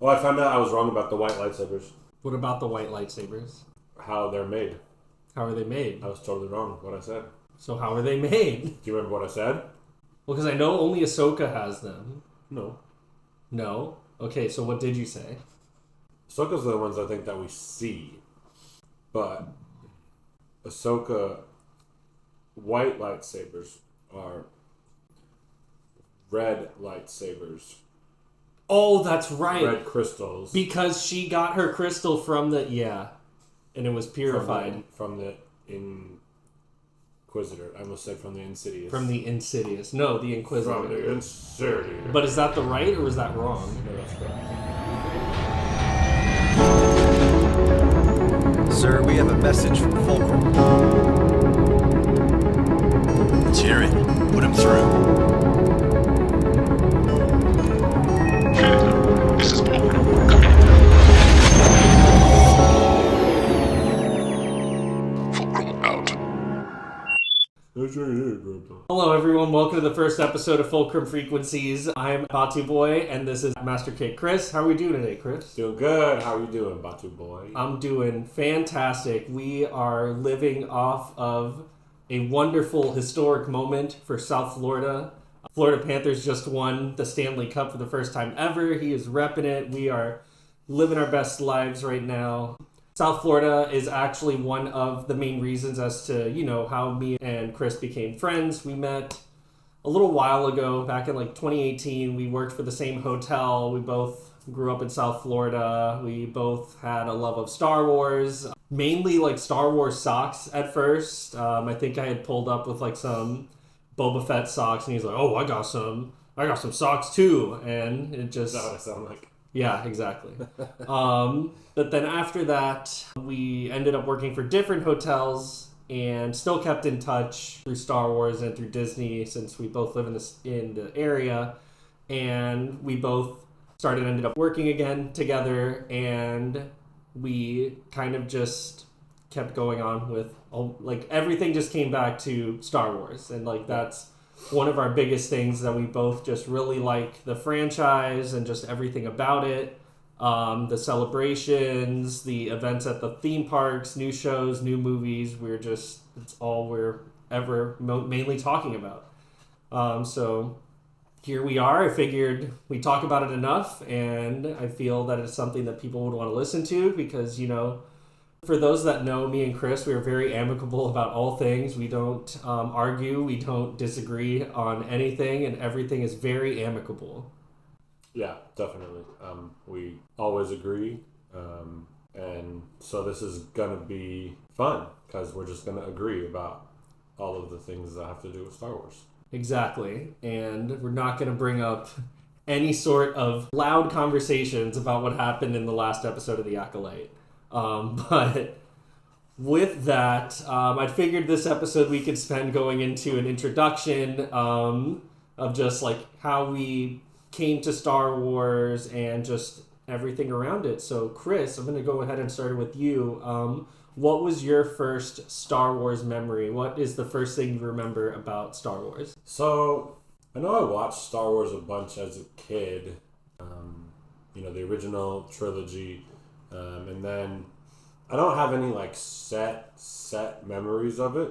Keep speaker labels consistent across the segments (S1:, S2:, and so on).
S1: Oh, I found out I was wrong about the white lightsabers.
S2: What about the white lightsabers?
S1: How they're made.
S2: How are they made?
S1: I was totally wrong with what I said.
S2: So how are they made?
S1: Do you remember what I said?
S2: Well, because I know only Ahsoka has them.
S1: No.
S2: No? Okay, so what did you say?
S1: Ahsoka's the ones I think that we see. But Ahsoka white lightsabers are red lightsabers.
S2: Oh, that's right.
S1: Red crystals.
S2: Because she got her crystal from the... Yeah. And it was purified.
S1: From the Inquisitor. I almost said from the Insidious.
S2: From the Insidious. No, the Inquisitor.
S1: From the Insidious.
S2: But is that the right or was that wrong?
S1: No, that's correct.
S3: Sir, we have a message from Fulcrum.
S4: Let's hear it. Put him through. This is Fulcrum. Come in. Fulcrum out.
S2: Hello everyone, welcome to the first episode of Fulcrum Frequencies. I'm Batuuboii and this is MasterKitChris. How are we doing today, Chris?
S1: Doing good. How are you doing, Batuuboii?
S2: I'm doing fantastic. We are living off of a wonderful historic moment for South Florida. Florida Panthers just won the Stanley Cup for the first time ever. He is repping it. We are living our best lives right now. South Florida is actually one of the main reasons as to, how me and Chris became friends. We met a little while ago, back in 2018. We worked for the same hotel. We both grew up in South Florida. We both had a love of Star Wars, mainly Star Wars socks at first. I think I had pulled up with some Boba Fett socks, and he's like, "Oh, I got some socks too," and it just...
S1: That's what I sound like.
S2: Yeah, exactly. But then after that, we ended up working for different hotels and still kept in touch through Star Wars and through Disney since we both live in the area. And we both ended up working again together, and we kind of just kept going on with, everything just came back to Star Wars. And that's one of our biggest things, that we both just really like the franchise and just everything about it. The celebrations, the events at the theme parks, new shows, new movies. It's all we're ever mainly talking about. So here we are. I figured we talk about it enough, and I feel that it's something that people would want to listen to because, for those that know me and Chris, we are very amicable about all things. We don't argue. We don't disagree on anything, and everything is very amicable.
S1: Yeah, definitely. We always agree. And so this is going to be fun because we're just going to agree about all of the things that have to do with Star Wars.
S2: Exactly. And we're not going to bring up any sort of loud conversations about what happened in the last episode of The Acolyte. But with that, I figured this episode we could spend going into an introduction of just how we came to Star Wars and just everything around it. So Chris, I'm going to go ahead and start with you. What was your first Star Wars memory? What is the first thing you remember about Star Wars?
S1: So I know I watched Star Wars a bunch as a kid, the original trilogy. And then I don't have any set memories of it,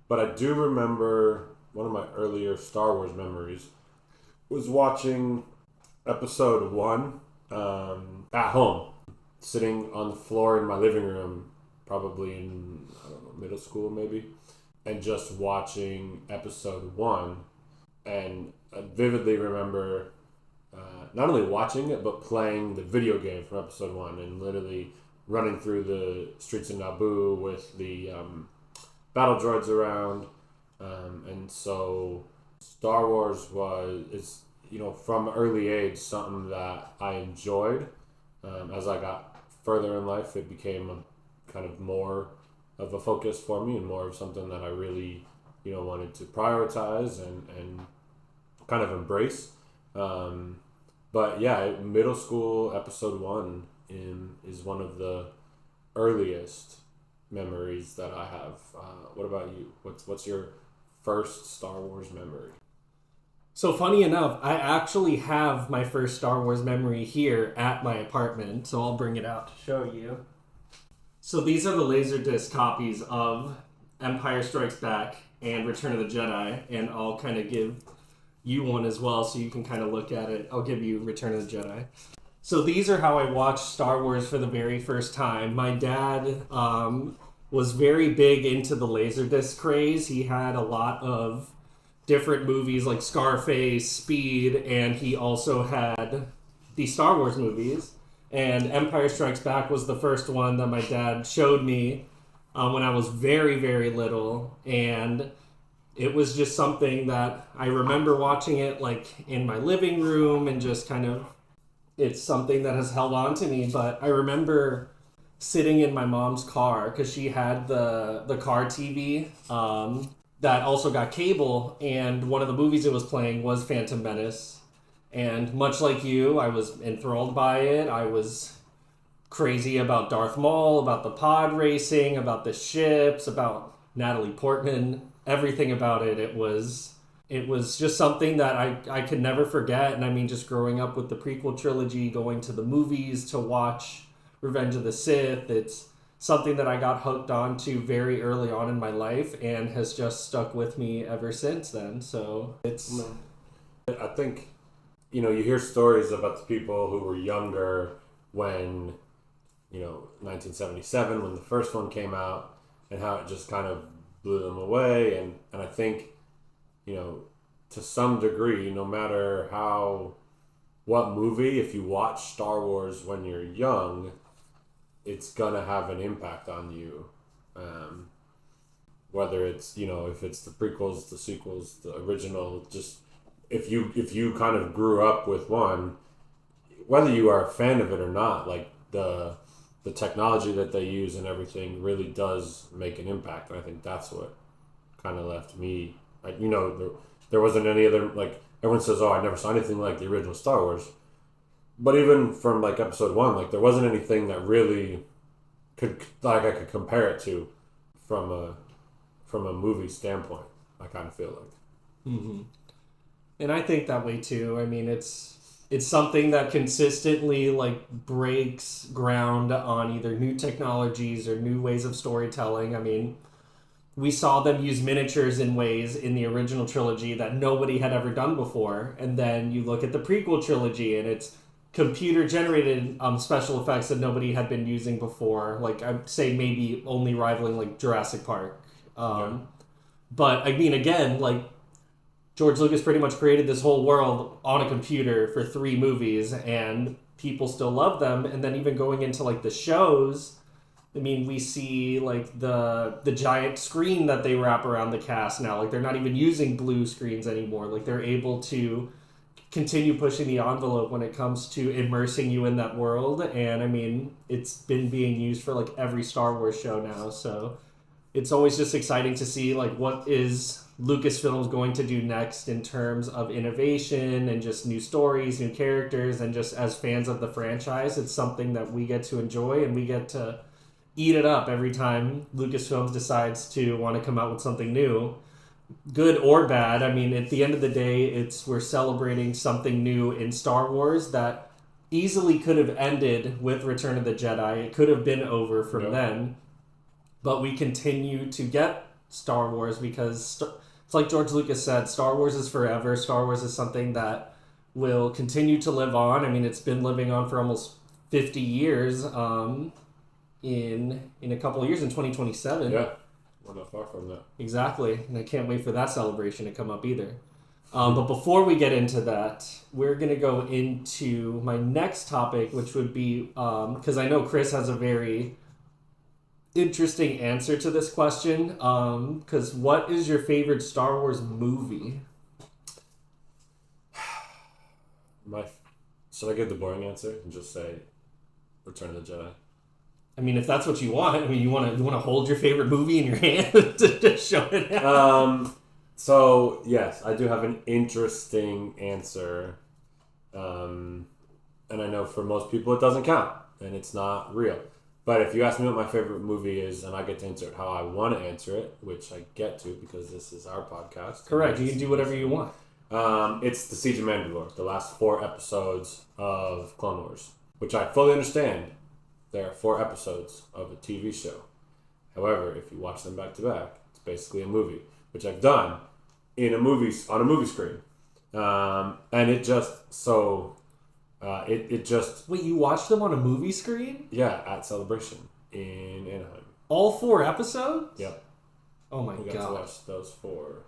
S1: but I do remember one of my earlier Star Wars memories was watching episode 1 at home, sitting on the floor in my living room, probably in, middle school maybe, and just watching episode 1. And I vividly remember not only watching it, but playing the video game from episode 1 and literally running through the streets of Naboo with the battle droids around. And so Star Wars is from an early age, something that I enjoyed. As I got further in life, it became a kind of more of a focus for me and more of something that I really, wanted to prioritize and kind of embrace. But yeah, middle school episode 1 is one of the earliest memories that I have. What about you? What's your first Star Wars memory?
S2: So funny enough, I actually have my first Star Wars memory here at my apartment, so I'll bring it out to show you. So these are the Laserdisc copies of Empire Strikes Back and Return of the Jedi, and I'll kind of give you one as well so you can kind of look at it. I'll give you Return of the Jedi. So these are how I watched Star Wars for the very first time. My dad was very big into the Laserdisc craze. He had a lot of different movies like Scarface, Speed, and he also had the Star Wars movies. And Empire Strikes Back was the first one that my dad showed me when I was very, very little. And it was just something that I remember watching it like in my living room and just kind of, it's something that has held on to me. But I remember sitting in my mom's car because she had the car TV that also got cable, and one of the movies it was playing was Phantom Menace. And much like you, I was enthralled by it. I was crazy about Darth Maul, about the pod racing, about the ships, about Natalie Portman, everything about it. It was just something that I could never forget. And I mean, just growing up with the prequel trilogy, going to the movies to watch Revenge of the Sith, it's something that I got hooked onto very early on in my life and has just stuck with me ever since then. So it's...
S1: I think, you hear stories about the people who were younger when, 1977, when the first one came out, and how it just kind of blew them away. And I think, to some degree, no matter what movie, if you watch Star Wars when you're young, it's gonna have an impact on you, whether it's if it's the prequels, the sequels, the original. Just if you kind of grew up with one, whether you are a fan of it or not, like the technology that they use and everything really does make an impact. And I think that's what kind of left me like there wasn't any other, like everyone says, oh, I never saw anything like the original Star Wars. But even from like episode 1, like there wasn't anything that really I could compare it to from a movie standpoint. I kind of feel like.
S2: Mm-hmm. And I think that way too. I mean, it's something that consistently like breaks ground on either new technologies or new ways of storytelling. I mean, we saw them use miniatures in ways in the original trilogy that nobody had ever done before. And then you look at the prequel trilogy and it's computer-generated special effects that nobody had been using before. Like, I'd say maybe only rivaling, like, Jurassic Park. But, I mean, again, like, George Lucas pretty much created this whole world on a computer for 3 movies, and people still love them. And then even going into, like, the shows, I mean, we see, like, the giant screen that they wrap around the cast now. Like, they're not even using blue screens anymore. Like, they're able to continue pushing the envelope when it comes to immersing you in that world. And I mean, it's been being used for like every Star Wars show now, so it's always just exciting to see like what is Lucasfilm's going to do next in terms of innovation and just new stories, new characters, and just as fans of the franchise, it's something that we get to enjoy and we get to eat it up every time Lucasfilm decides to want to come out with something new. Good or bad, I mean, at the end of the day, we're celebrating something new in Star Wars that easily could have ended with Return of the Jedi. It could have been over from then. But we continue to get Star Wars because it's like George Lucas said, Star Wars is forever. Star Wars is something that will continue to live on. I mean, it's been living on for almost 50 years in a couple of years, in 2027.
S1: Yeah. We're not far from that. Exactly.
S2: And I can't wait for that celebration to come up either. But before we get into that, we're going to go into my next topic, which would be, because I know Chris has a very interesting answer to this question. Because what is your favorite Star Wars movie?
S1: Should I give the boring answer and just say Return of the Jedi?
S2: I mean, if that's what you want. I mean, you want to hold your favorite movie in your hand to just show it out.
S1: So, yes, I do have an interesting answer. And I know for most people it doesn't count, and it's not real. But if you ask me what my favorite movie is, and I get to answer it how I want to answer it, which I get to because this is our podcast.
S2: Correct. You can do whatever you want.
S1: It's the Siege of Mandalore, the last 4 episodes of Clone Wars, which I fully understand. There are 4 episodes of a TV show. However, if you watch them back to back, it's basically a movie, which I've done on a movie screen, and it just
S2: Wait, you watched them on a movie screen?
S1: at Celebration in Anaheim.
S2: All 4 episodes?
S1: Yep,
S2: Oh my
S1: we got to
S2: god.
S1: watch those 4.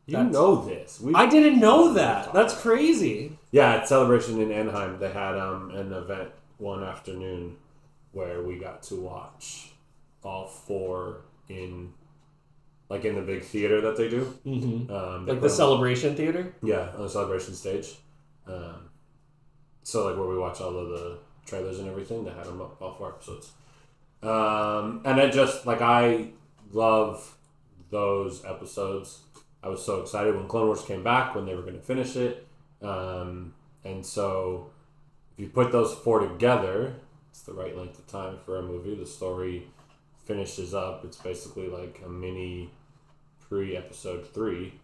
S1: You
S2: That's-
S1: know this.
S2: I didn't know that. That's crazy.
S1: Yeah, at Celebration in Anaheim, they had an event one afternoon where we got to watch all 4 in the big theater that they do.
S2: Mm-hmm.
S1: They
S2: Like
S1: put
S2: the
S1: 'em-
S2: Celebration Theater?
S1: Yeah, on the Celebration stage. So where we watch all of the trailers and everything, they had them up all 4 episodes. And it just I love those episodes. I was so excited when Clone Wars came back, when they were going to finish it. And so if you put those 4 together, it's the right length of time for a movie. The story finishes up. It's basically like a mini pre-episode 3.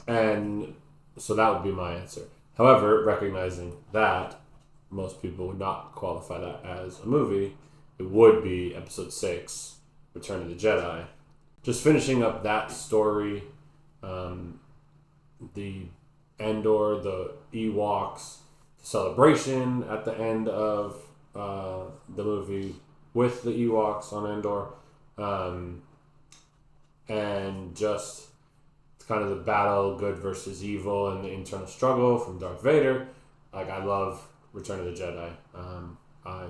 S1: And so that would be my answer. However, recognizing that most people would not qualify that as a movie, it would be episode 6, Return of the Jedi. Just finishing up that story, the Endor, the Ewoks, celebration at the end of the movie with the Ewoks on Endor, and just kind of the battle, good versus evil, and the internal struggle from Darth Vader. I love Return of the Jedi. I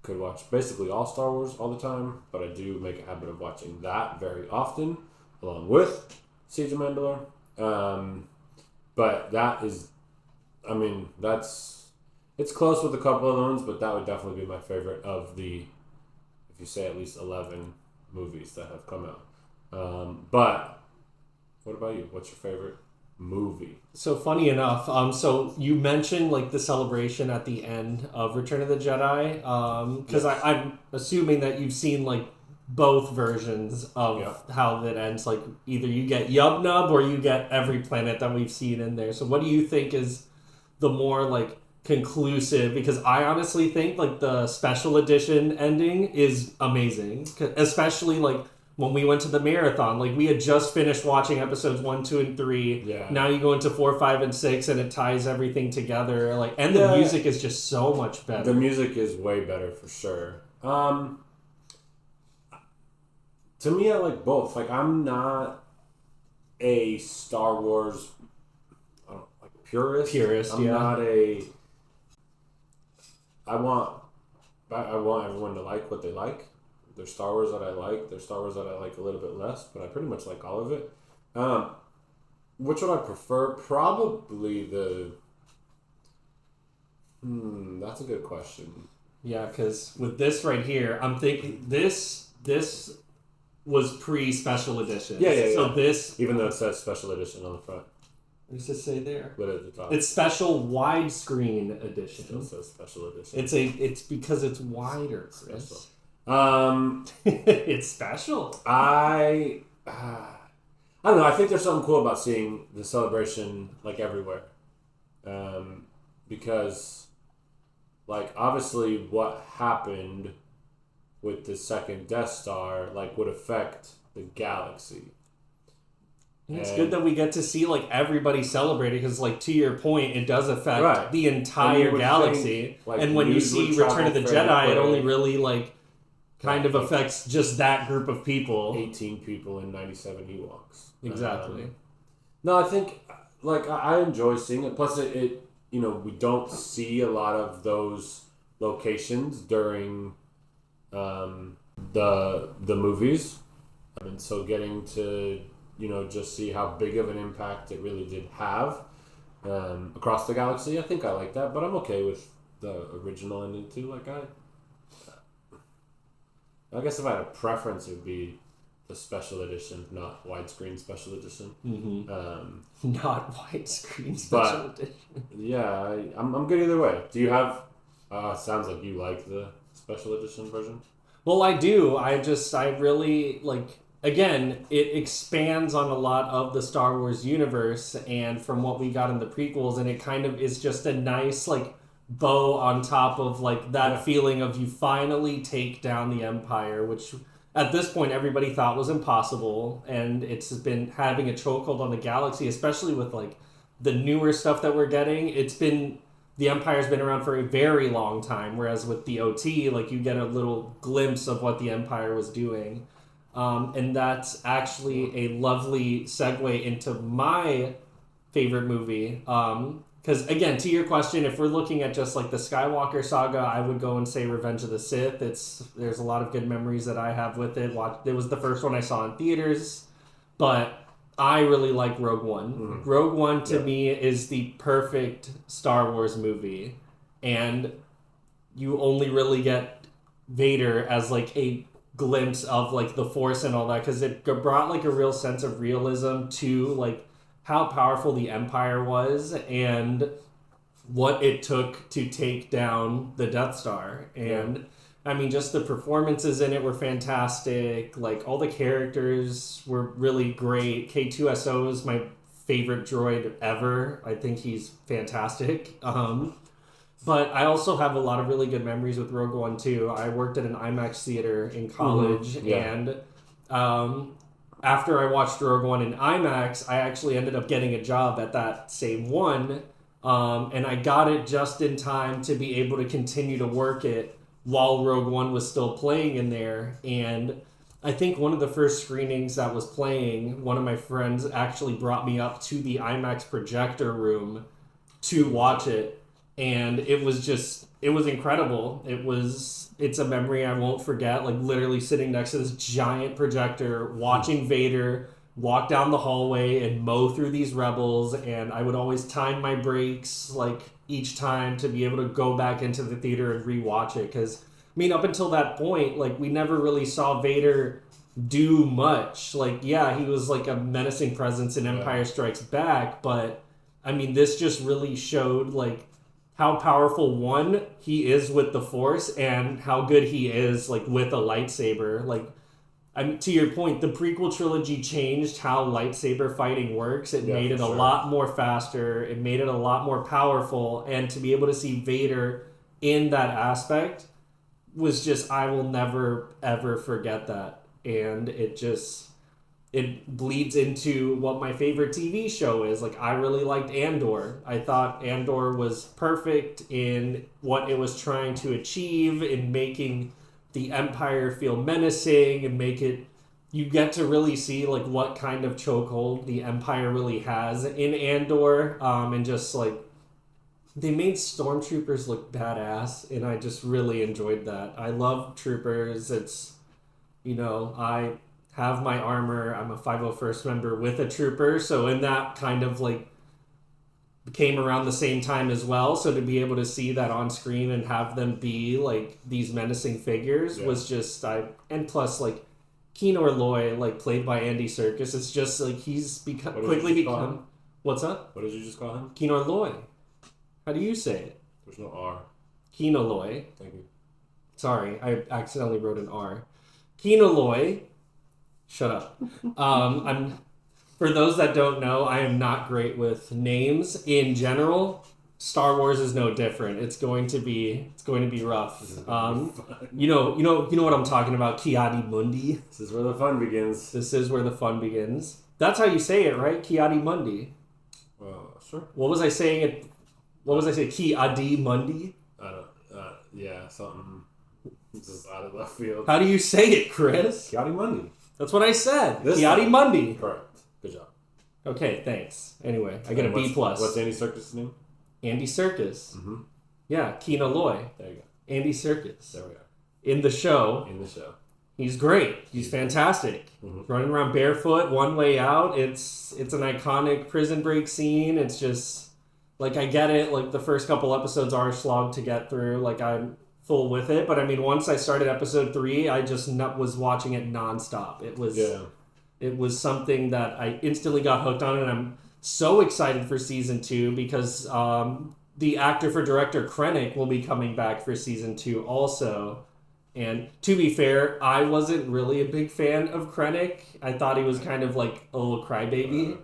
S1: could watch basically all Star Wars all the time, but I do make a habit of watching that very often, along with Siege of Mandalore. But that is, it's close with a couple of ones, but that would definitely be my favorite of the, if you say at least 11 movies that have come out. But what about you? What's your favorite movie?
S2: So funny enough, so you mentioned the celebration at the end of Return of the Jedi, because
S1: Yes.
S2: I'm assuming that you've seen both versions of how that ends. Either you get Yub Nub or you get every planet that we've seen in there. So what do you think is the more conclusive? Because I honestly think the special edition ending is amazing, especially when we went to the marathon. We had just finished watching episodes 1, 2, and 3.
S1: Yeah.
S2: Now you go into 4, 5, and 6, and it ties everything together. And the music is just so much better.
S1: The music is way better for sure. To me, I like both. I'm not a Star Wars purist. I'm
S2: yeah.
S1: not a. I want everyone to like what they like. There's Star Wars that I like. There's Star Wars that I like a little bit less, but I pretty much like all of it. Which would I prefer? Probably the. That's a good question.
S2: Yeah, because with this right here, I'm thinking this was pre-special edition.
S1: Yeah.
S2: So this,
S1: Even though it says special edition on the front,
S2: what does it say there?
S1: but at the top,
S2: It's special widescreen
S1: it still
S2: edition.
S1: says special edition.
S2: It's because it's wider, Chris.
S1: Special.
S2: It's special.
S1: I don't know. I think there's something cool about seeing the celebration everywhere, because obviously what happened with the second Death Star would affect the galaxy.
S2: It's
S1: And-
S2: good that we get to see everybody celebrating because, to your point, it does affect
S1: Right.
S2: the
S1: And
S2: entire
S1: you would
S2: galaxy.
S1: think,
S2: and when you
S1: news would
S2: see Return of the
S1: travel
S2: Jedi, it
S1: fairly
S2: only
S1: quickly.
S2: really kind of affects just that group of people.
S1: 18 people and 97 Ewoks.
S2: Exactly.
S1: No, I think I enjoy seeing it. Plus, it we don't see a lot of those locations during the movies, and so getting to just see how big of an impact it really did have across the galaxy. I think I like that, but I'm okay with the original ending too. I guess if I had a preference, it would be the special edition, not widescreen special edition.
S2: Mm-hmm. Not widescreen special
S1: But-
S2: edition.
S1: Yeah, I'm good either way. Do you have? Sounds like you like the special edition version.
S2: Well, I do. I really again, it expands on a lot of the Star Wars universe and from what we got in the prequels, and it kind of is just a nice like bow on top of like that feeling of you finally take down the Empire, which at this point everybody thought was impossible, and it's been having a chokehold on the galaxy, especially with like the newer stuff that we're getting. The Empire's been around for a very long time, whereas with the OT, like you get a little glimpse of what the Empire was doing. And that's actually a lovely segue into my favorite movie. Because again, to your question, if we're looking at just like the Skywalker saga, I would go and say Revenge of the Sith. There's a lot of good memories that I have with it. It was the first one I saw in theaters, but I really like Rogue One. Mm-hmm. Rogue One to me is the perfect Star Wars movie, and you only really get Vader as like a glimpse of like the Force and all that, because it brought like a real sense of realism to like how powerful the Empire was and what it took to take down the Death Star. And I mean, just the performances in it were fantastic. Like, all the characters were really great. K2SO is my favorite droid ever. I think he's fantastic. But I also have a lot of really good memories with Rogue One, too. I worked at an IMAX theater in college, and after I watched Rogue One in IMAX, I actually ended up getting a job at that same one, and I got it just in time to be able to continue to work it while Rogue One was still playing in there. And I think one of the first screenings that was playing, one of my friends actually brought me up to the IMAX projector room to watch it. And it was incredible. It's a memory I won't forget, like literally sitting next to this giant projector, watching Vader walk down the hallway and mow through these rebels. And I would always time my breaks, like, each time to be able to go back into the theater and rewatch it. Because, I mean, up until that point, like, we never really saw Vader do much. Like, yeah, he was like a menacing presence in Empire Strikes Back, but, I mean, this just really showed, like, how powerful, one, he is with the Force, and how good he is, like, with a lightsaber. Like, I mean, to your point, the prequel trilogy changed how lightsaber fighting works. It made it a lot more faster. It made it a lot more powerful. And to be able to see Vader in that aspect was just, I will never, ever forget that. And it bleeds into what my favorite TV show is. Like, I really liked Andor. I thought Andor was perfect in what it was trying to achieve, in making the Empire feel menacing and make it, you get to really see like what kind of chokehold the Empire really has in Andor, and just like they made stormtroopers look badass, and I just really enjoyed that. I love troopers. It's, I have my armor. I'm a 501st member with a trooper, so in that kind of like came around the same time as well, so to be able to see that on screen and have them be like these menacing figures was just and plus like Keanor Loy, like played by Andy Serkis, it's just like he's quickly become what's up?
S1: What did you just call him?
S2: Keanor Loy. How do you say it?
S1: There's no R.
S2: Keanor Loy.
S1: Thank you.
S2: Sorry, I accidentally wrote an R. Keanor Loy. Shut up. For those that don't know, I am not great with names in general. Star Wars is no different. It's going to be rough. You know what I'm talking about. Kiadi Mundi.
S1: This is where the fun begins.
S2: This is where the fun begins. That's how you say it, right? Kiadi Mundi.
S1: Sure.
S2: What was I saying? What was I saying? Kiadi Mundi.
S1: Yeah, something just out of left field.
S2: How do you say it, Chris?
S1: Kiadi Mundi.
S2: That's what I said. Kiadi Mundi.
S1: Correct. Good job.
S2: Okay, thanks. Anyway, I get a B+.
S1: What's Andy Serkis' name?
S2: Andy Serkis.
S1: Mm-hmm.
S2: Yeah, Keanor Loy.
S1: There you go.
S2: Andy Serkis.
S1: There we go.
S2: In the show. He's great. He's fantastic. Mm-hmm. Running around barefoot, one way out. It's an iconic prison break scene. It's just, like, I get it. Like, the first couple episodes are a slog to get through. Like, I'm full with it. But, I mean, once I started episode 3, I just was watching it nonstop. It was something that I instantly got hooked on, and I'm so excited for season 2 because the actor for director Krennic will be coming back for season 2 also. And to be fair, I wasn't really a big fan of Krennic. I thought he was kind of like a little crybaby.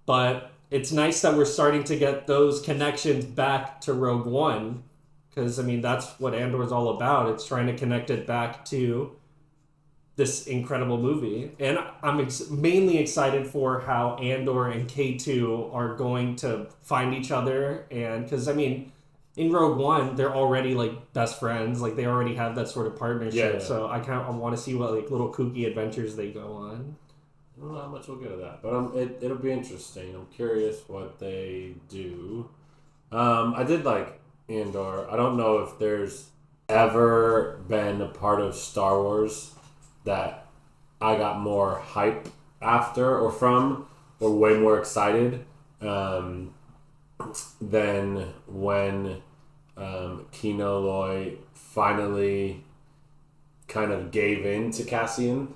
S2: But it's nice that we're starting to get those connections back to Rogue One. Because, I mean, that's what Andor's all about. It's trying to connect it back to this incredible movie. And I'm mainly excited for how Andor and K2 are going to find each other. And because, I mean, in Rogue One, they're already like best friends. Like they already have that sort of partnership.
S1: Yeah.
S2: So I want to see what like little kooky adventures they go on.
S1: I don't know how much we'll get of that, but it'll be interesting. I'm curious what they do. I did like Andor. I don't know if there's ever been a part of Star Wars that I got more hype after or from, or way more excited than when Kino Loy finally kind of gave in to Cassian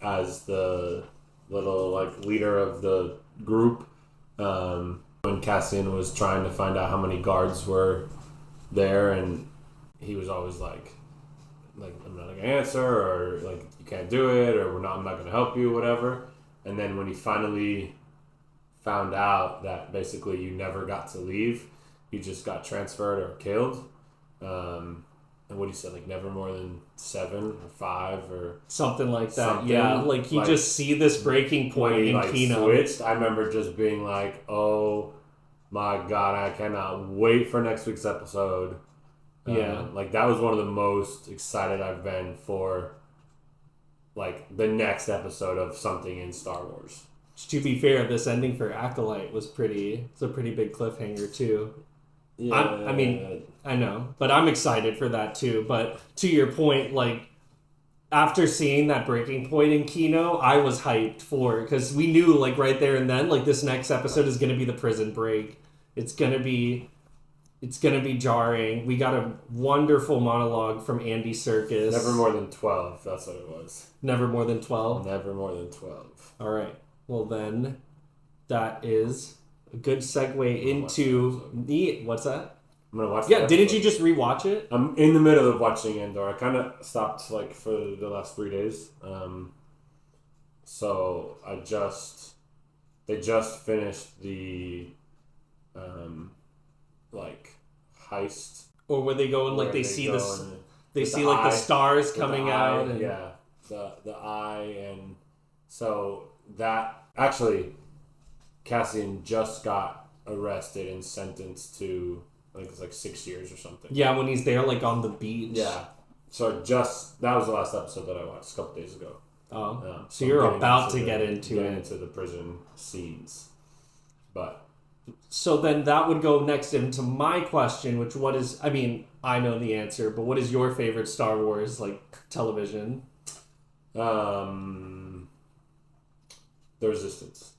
S1: as the little like leader of the group. When Cassian was trying to find out how many guards were there, and he was always like I'm not gonna answer, or like you can't do it, or I'm not gonna help you, whatever. And then when he finally found out that basically you never got to leave, you just got transferred or killed. And what he said, like never more than 7 or 5 or
S2: something like that.
S1: Something
S2: yeah, like you just see this breaking point
S1: when he,
S2: in
S1: like,
S2: Kino.
S1: switched. I remember just being like, "Oh my god, I cannot wait for next week's episode."
S2: Yeah,
S1: like that was one of the most excited I've been for, like the next episode of something in Star Wars.
S2: To be fair, this ending for Acolyte was it's a pretty big cliffhanger too.
S1: Yeah,
S2: I mean, I know, but I'm excited for that too. But to your point, like after seeing that breaking point in Kino, I was hyped for, because we knew like right there and then, like this next episode is going to be the prison break. It's gonna be jarring. We got a wonderful monologue from Andy Serkis.
S1: Never more than 12. That's what it was.
S2: Never more than 12.
S1: Never more than 12.
S2: All right. Well then, that is a good segue into the what's that?
S1: I'm gonna watch.
S2: Yeah. Didn't you just rewatch it?
S1: I'm in the middle of watching Andor. I kind of stopped like for the last 3 days. So they just finished the like heist.
S2: Or were they going like
S1: where
S2: they see this?
S1: and-
S2: They
S1: with
S2: see
S1: the
S2: like the
S1: eye-
S2: stars
S1: with
S2: coming
S1: the
S2: out.
S1: eye,
S2: And,
S1: yeah, the eye, and so that actually Cassian just got arrested and sentenced to, I think it's like 6 years or something.
S2: Yeah, when he's there like on the beach.
S1: Yeah. So that was the last episode that I watched a couple days ago.
S2: Oh, so
S1: I'm
S2: you're
S1: getting
S2: about to
S1: the-
S2: get into
S1: getting
S2: it.
S1: into the prison scenes, but
S2: So then that would go next into my question, which I mean, I know the answer, but what is your favorite Star Wars like television?
S1: the Resistance.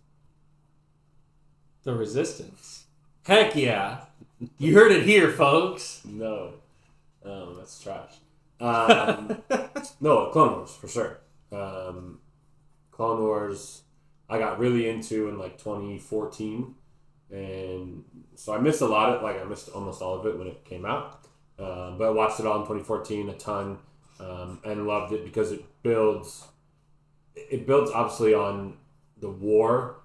S2: The Resistance. Heck yeah. You heard it here, folks.
S1: No, that's trash. No, Clone Wars for sure. Clone Wars, I got really into in like 2014, and so I missed a lot of I missed almost all of it when it came out. But I watched it all in 2014 a ton, and loved it because it builds obviously on the war,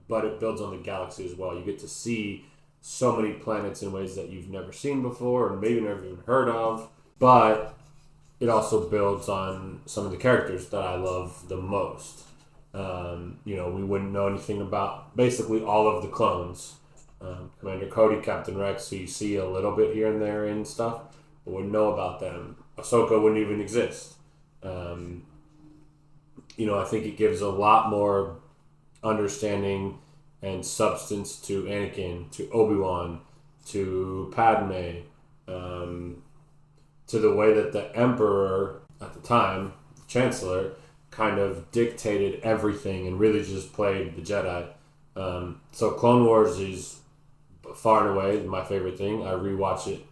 S1: but it builds on the galaxy as well. You get to see so many planets in ways that you've never seen before, or maybe never even heard of. But it also builds on some of the characters that I love the most. We wouldn't know anything about basically all of the clones. Commander Cody, Captain Rex, who you see a little bit here and there and stuff, but wouldn't know about them. Ahsoka wouldn't even exist. I think it gives a lot more understanding and substance to Anakin, to Obi-Wan, to Padme, to the way that the Emperor at the time, Chancellor, kind of dictated everything and really just played the Jedi. So Clone Wars is far and away my favorite thing. I rewatch it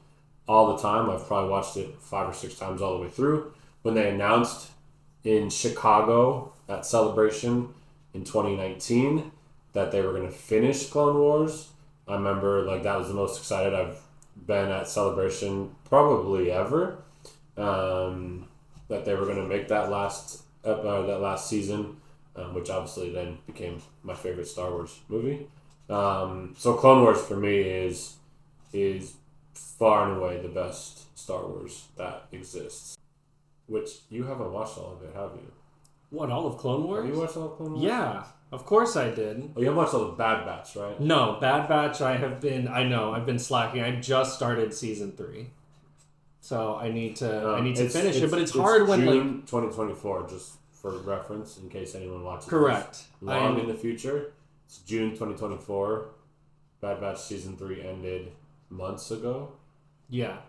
S1: all the time. I've probably watched it 5 or 6 times all the way through. When they announced in Chicago at Celebration in 2019 that they were going to finish Clone Wars, I remember that was the most excited I've been at Celebration probably ever. that they were going to make that last season, which obviously then became my favorite Star Wars movie. So Clone Wars for me is far and away the best Star Wars that exists. Which you haven't watched all of it, have you?
S2: What, all of Clone Wars?
S1: Have you watched all of Clone Wars?
S2: Yeah, of course I did.
S1: Oh, you haven't watched all the Bad Batch, right?
S2: No, Bad Batch I've been slacking. I just started season 3. So I need to finish it, but it's hard when
S1: June 2024, just for reference, in case anyone watches
S2: correct.
S1: This long in the future. It's June 2024. Bad Batch season 3 ended months ago.
S2: Yeah.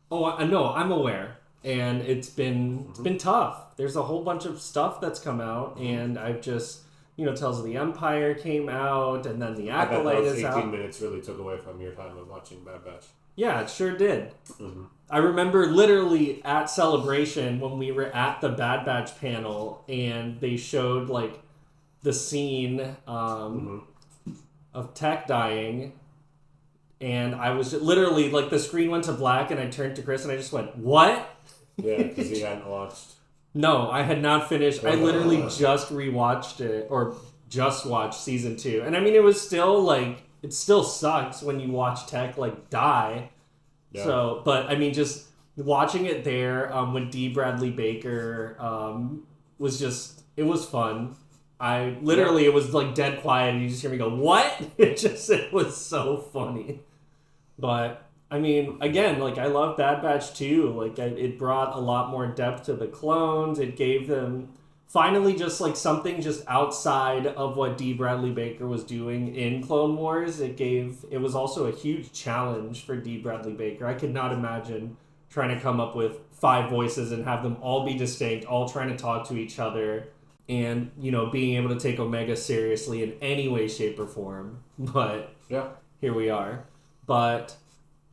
S2: No, I'm aware. And it's been tough. There's a whole bunch of stuff that's come out, and I've just, Tales of the Empire came out, and then the Acolyte is out.
S1: 18 minutes really took away from your time of watching Bad Batch.
S2: Yeah, it sure did.
S1: Mm-hmm.
S2: I remember literally at Celebration when we were at the Bad Batch panel, and they showed like the scene of Tech dying. And I was literally like, the screen went to black, and I turned to Chris and I just went, "What?"
S1: Yeah, because he hadn't watched.
S2: No, I had not finished. I literally just rewatched it, or just watched season 2. And I mean, it was still like, it still sucks when you watch Tech like die.
S1: Yeah.
S2: So, but I mean, just watching it there when D. Bradley Baker was just, it was fun. It was like dead quiet, and you just hear me go, "What?" It was so funny. But I mean, again, like, I love Bad Batch too. Like, it brought a lot more depth to the clones. It gave them finally just like something just outside of what D. Bradley Baker was doing in Clone Wars. It was also a huge challenge for D. Bradley Baker. I could not imagine trying to come up with 5 voices and have them all be distinct, all trying to talk to each other, and being able to take Omega seriously in any way, shape, or form. But
S1: yeah,
S2: here we are. But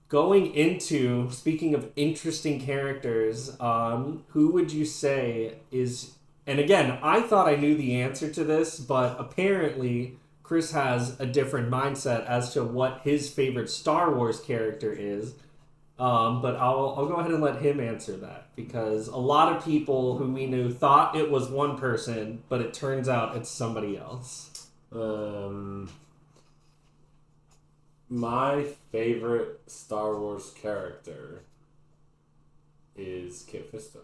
S2: going into, speaking of interesting characters, who would you say is... And again, I thought I knew the answer to this, but apparently Chris has a different mindset as to what his favorite Star Wars character is. But I'll go ahead and let him answer that, because a lot of people who we knew thought it was one person, but it turns out it's somebody else.
S1: My favorite Star Wars character is Kit Fisto.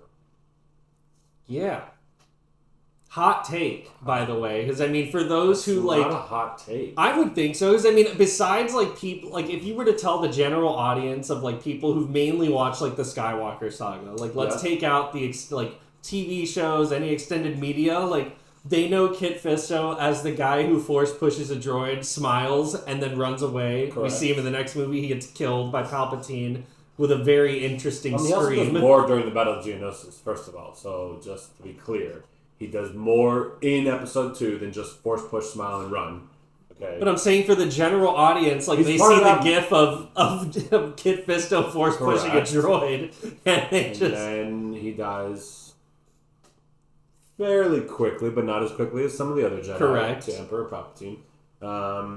S2: Yeah. Hot take, by the way, because I mean, for those who like,
S1: not a hot take.
S2: I would think so. Because I mean, besides like people, like if you were to tell the general audience of like people who've mainly watched like the Skywalker saga, like let's take out the like TV shows, any extended media, like they know Kit Fisto as the guy who force pushes a droid, smiles, and then runs away. Correct. We see him in the next movie; he gets killed by Palpatine with a very interesting
S1: He also
S2: scream.
S1: does more during the Battle of Geonosis, first of all. So just to be clear. He does more in episode 2 than just force push, smile, and run. Okay.
S2: But I'm saying for the general audience, like they see the gif of Kit Fisto force pushing a droid, and
S1: then he dies fairly quickly, but not as quickly as some of the other Jedi.
S2: Correct.
S1: To Emperor Palpatine.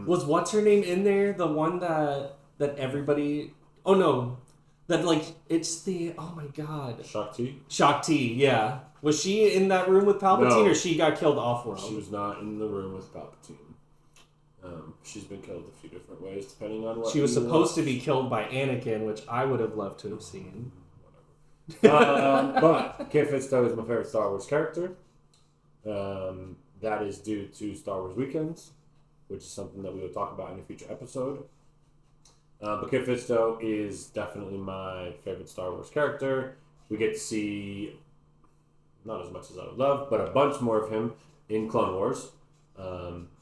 S2: Was what's her name in there? The one that everybody? Oh no, that like it's the oh my god. Shakti, yeah. Was she in that room with Palpatine, or she got killed off-world?
S1: She was not in the room with Palpatine. She's been killed a few different ways, depending on what.
S2: She was supposed to be killed by Anakin, which I would have loved to have seen.
S1: But Kit Fisto is my favorite Star Wars character. That is due to Star Wars Weekends, which is something that we will talk about in a future episode. But Kit Fisto is definitely my favorite Star Wars character. We get to see, not as much as I would love, but a bunch more of him in Clone Wars,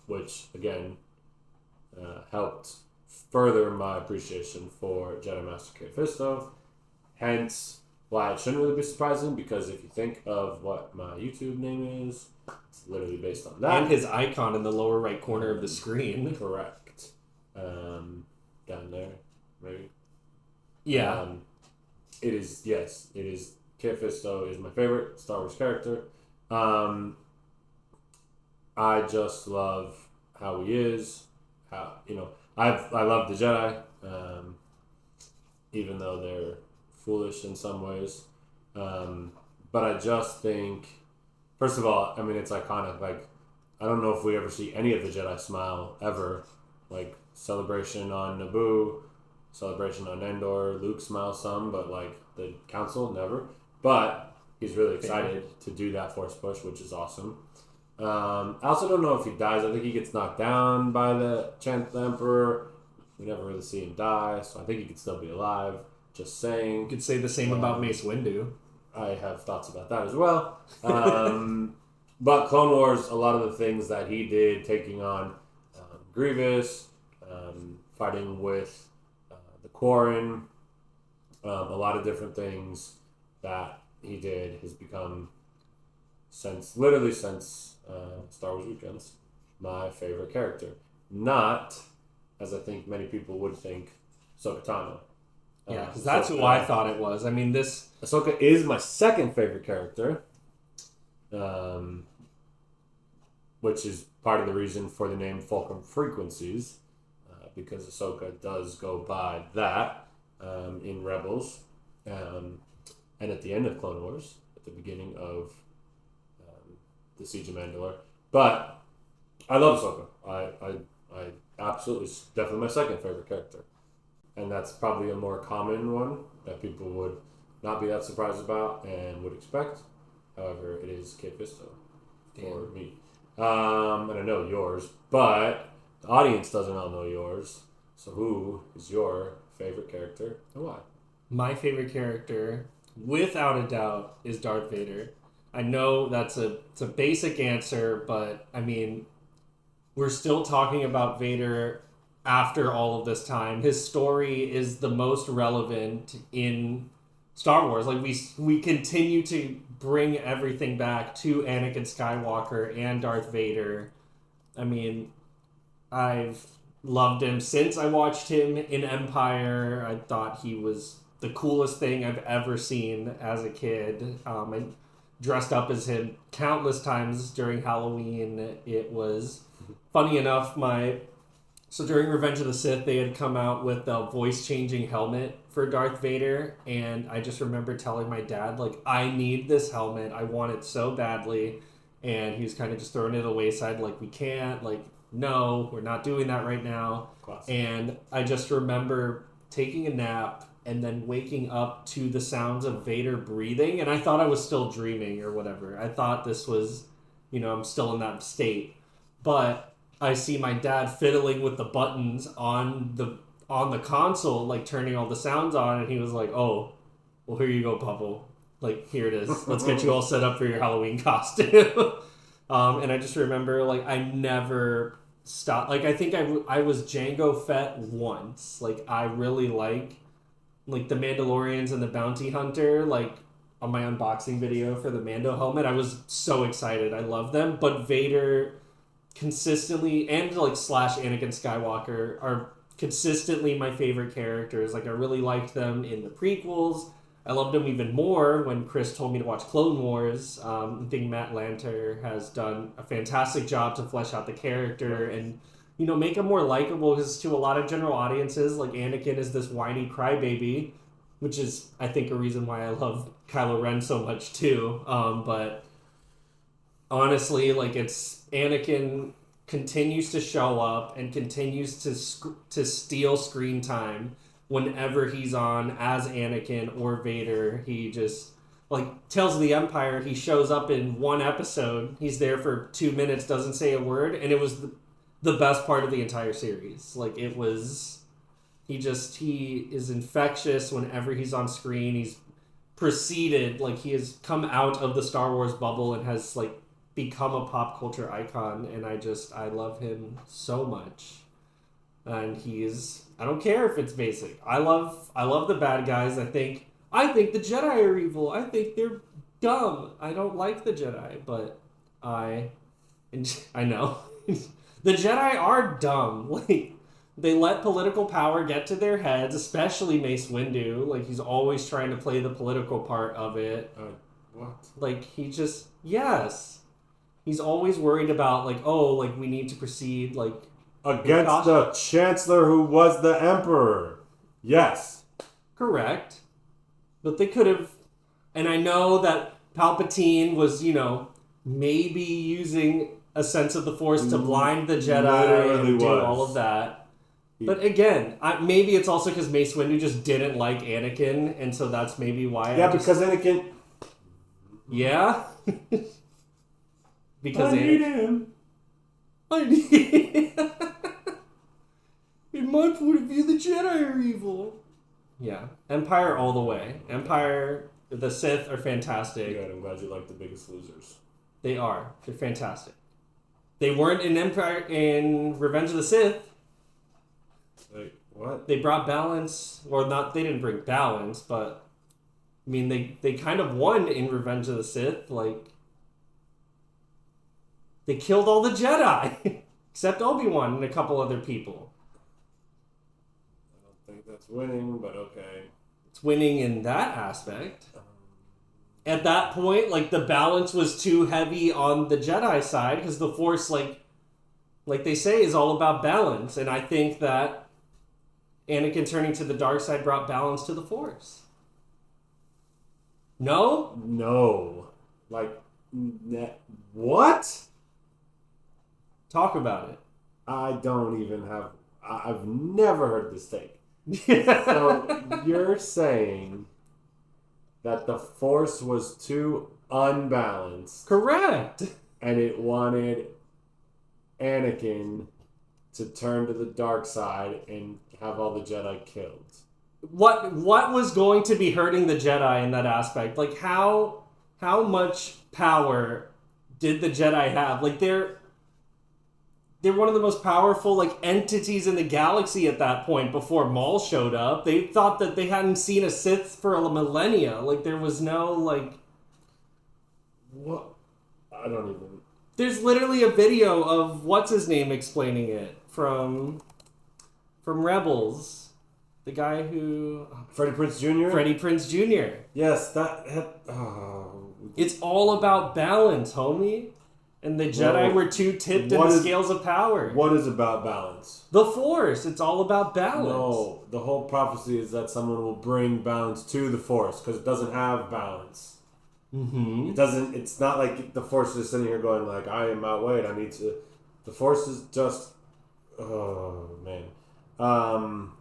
S1: which, again, helped further my appreciation for Jedi Master Kit Fisto. Hence, why it shouldn't really be surprising, because if you think of what my YouTube name is, it's literally based on that.
S2: And his icon in the lower right corner of the screen.
S1: Correct. Down there, maybe.
S2: Yeah.
S1: It is, yes, it is. Kit Fisto is my favorite Star Wars character. I just love how he is. I love the Jedi, even though they're foolish in some ways. But I just think, first of all, I mean, it's iconic. Like, I don't know if we ever see any of the Jedi smile ever. Like, Celebration on Naboo, Celebration on Endor, Luke smiles some, but like the Council, never. But he's really excited to do that Force push, which is awesome. I also don't know if he dies. I think he gets knocked down by the 10th Emperor. We never really see him die, so I think he could still be alive. Just saying.
S2: You could say the same about Mace Windu.
S1: I have thoughts about that as well. But Clone Wars, a lot of the things that he did, taking on Grievous, fighting with the Quarren, a lot of different things that he did has become, since Star Wars Weekends, my favorite character. Not, as I think many people would think, Ahsoka Tano.
S2: Yeah, because that's who I thought it was. I mean,
S1: Ahsoka is my second favorite character, which is part of the reason for the name Fulcrum Frequencies, because Ahsoka does go by that in Rebels, and at the end of Clone Wars, at the beginning of the Siege of Mandalore. But I love Ahsoka. I absolutely, definitely my second favorite character. And that's probably a more common one that people would not be that surprised about and would expect. However, it is Kit Fisto for me. And I know yours, but the audience doesn't all know yours. So who is your favorite character and why?
S2: My favorite character, without a doubt, is Darth Vader. I know it's a basic answer, but I mean, we're still talking about Vader after all of this time. His story is the most relevant in Star Wars. Like, we continue to bring everything back to Anakin Skywalker and Darth Vader. I mean, I've loved him since I watched him in Empire. I thought he was the coolest thing I've ever seen as a kid. I dressed up as him countless times during Halloween. It was funny enough, so during Revenge of the Sith, they had come out with a voice-changing helmet for Darth Vader, and I just remember telling my dad, like, I need this helmet. I want it so badly. And he was kind of just throwing it wayside, like, we can't, like, no, we're not doing that right now.
S1: Classic.
S2: And I just remember taking a nap and then waking up to the sounds of Vader breathing, and I thought I was still dreaming or whatever. I thought this was, I'm still in that state. But I see my dad fiddling with the buttons on the console, like turning all the sounds on, and he was like, "Oh, well, here you go, Puppo. Like, here it is. Let's get you all set up for your Halloween costume." And I just remember, like, I never stopped. Like, I think I was Jango Fett once. Like, I really like the Mandalorians and the Bounty Hunter. Like, on my unboxing video for the Mando helmet, I was so excited. I love them, but Vader consistently, and like / Anakin Skywalker, are consistently my favorite characters. Like, I really liked them in the prequels. I loved them even more when Chris told me to watch Clone Wars. I think Matt Lanter has done a fantastic job to flesh out the character and, make him more likable, because to a lot of general audiences, like, Anakin is this whiny crybaby, which is, I think, a reason why I love Kylo Ren so much too. But honestly, like, it's Anakin continues to show up and continues to steal screen time whenever he's on as Anakin or Vader. He just, like, Tales of the Empire, he shows up in one episode, he's there for 2 minutes, doesn't say a word, and it was the best part of the entire series. Like, it was, he is infectious whenever he's on screen. He's proceeded, like, he has come out of the Star Wars bubble and has, like, become a pop culture icon, and I love him so much. And I don't care if it's basic. I love the bad guys. I think the Jedi are evil. I think they're dumb. I don't like the Jedi, but I know. The Jedi are dumb. Like, they let political power get to their heads, especially Mace Windu. Like, he's always trying to play the political part of it.
S1: What?
S2: Like, yes. He's always worried about, like, oh, like, we need to proceed, like,
S1: against the Chancellor who was the Emperor. Yes.
S2: Correct. But they could have... And I know that Palpatine was, maybe using a sense of the Force to blind the Jedi and do all of that. But again, maybe it's also because Mace Windu just didn't like Anakin, and so that's maybe why.
S1: Because Anakin.
S2: Yeah. Because
S1: I need him.
S2: I need. In my point of view, the Jedi are evil. Yeah, Empire all the way. Empire, the Sith are fantastic.
S1: Good. I'm glad you like the Biggest Losers.
S2: They are. They're fantastic. They weren't in Empire in Revenge of the Sith.
S1: Wait, what?
S2: They brought balance, or not? They didn't bring balance, but I mean, they kind of won in Revenge of the Sith. Like, they killed all the Jedi, except Obi-Wan and a couple other people.
S1: I don't think that's winning, but okay.
S2: It's winning in that aspect. At that point, like, the balance was too heavy on the Jedi side, because the Force, like they say, is all about balance, and I think that Anakin turning to the dark side brought balance to the Force. No?
S1: No. Like, what?
S2: Talk about it.
S1: I don't even have... I've never heard this take. So, you're saying that the Force was too unbalanced.
S2: Correct.
S1: And it wanted Anakin to turn to the dark side and have all the Jedi killed.
S2: What was going to be hurting the Jedi in that aspect? Like, how much power did the Jedi have? Like, they're one of the most powerful, like, entities in the galaxy at that point before Maul showed up. They thought that they hadn't seen a Sith for a millennia. Like, there was no, like...
S1: What? I don't even...
S2: There's literally a video of what's-his-name explaining it from Rebels. The guy who...
S1: Freddie Prinze Jr.?
S2: Freddie Prinze Jr.
S1: Yes, that...
S2: It's all about balance, homie. And the Jedi were too tipped in the scales of power.
S1: What is about balance?
S2: The Force. It's all about balance.
S1: No, the whole prophecy is that someone will bring balance to the Force because it doesn't have balance.
S2: Mm-hmm.
S1: It doesn't. It's not like the Force is sitting here going like, I am outweighed. I need to. The Force is just. Oh man. I